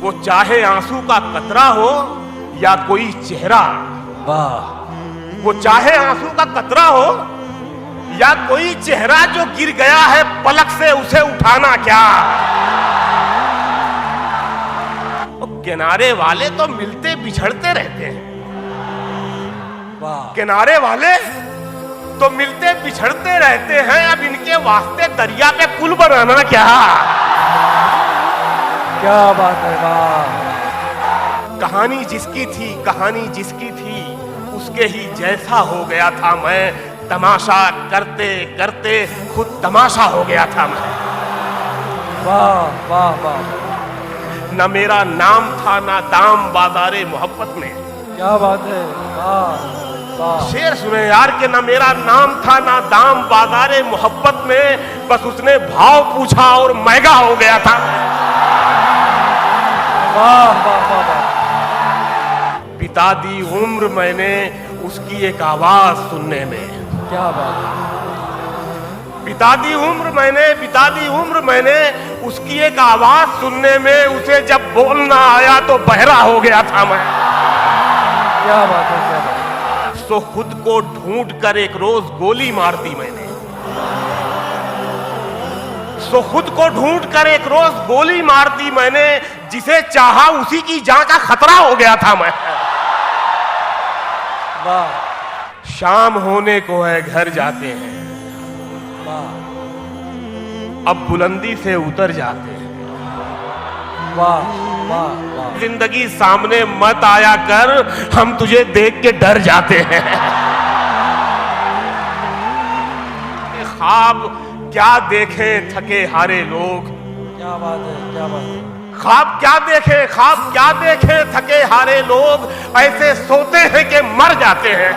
वो चाहे आंसू का कतरा हो या कोई चेहरा, वाह, वो चाहे आंसू का कतरा हो या कोई चेहरा जो गिर गया है पलक से, उसे उठाना क्या। किनारे वाले तो मिलते बिछड़ते रहते हैं, वाह, किनारे वाले तो मिलते बिछड़ते रहते हैं, अब इनके वास्ते दरिया पे पुल बनाना क्या। क्या बात है, वाह। कहानी जिसकी थी, कहानी जिसकी थी, उसके ही जैसा हो गया था मैं, तमाशा करते करते खुद तमाशा हो गया था मैं। वाह वाह वाह, न मेरा नाम था ना दाम बाजारे मोहब्बत में। क्या बात है, वाह वाह। शेर सुने यार के न मेरा नाम था ना दाम बाजारे मोहब्बत में, बस उसने भाव पूछा और महंगा हो गया था। वाह वाह वाह वाह। बिता दी उम्र मैंने उसकी एक आवाज सुनने में। क्या बात है, बिता दी उम्र मैंने, बिता दी उम्र मैंने उसकी एक आवाज सुनने में, उसे जब बोलना आया तो बहरा हो गया था मैं। क्या बात है, क्या बात है। सो खुद को ढूंढ कर एक रोज गोली मार दी मैंने, सो खुद को ढूंढ कर एक रोज गोली मार दी मैंने, जिसे चाहा उसी की जान का खतरा हो गया था मैं। वाह शाम होने को है घर जाते हैं, वाह अब बुलंदी से उतर जाते हैं। वाह वाह वाह। जिंदगी सामने मत आया कर, हम तुझे देख के डर जाते हैं। ख्वाब क्या देखें थके हारे लोग, क्या बात है, क्या बात है। ख्वाब क्या देखें, ख्वाब क्या देखें थके हारे लोग, ऐसे सोते हैं कि मर जाते हैं।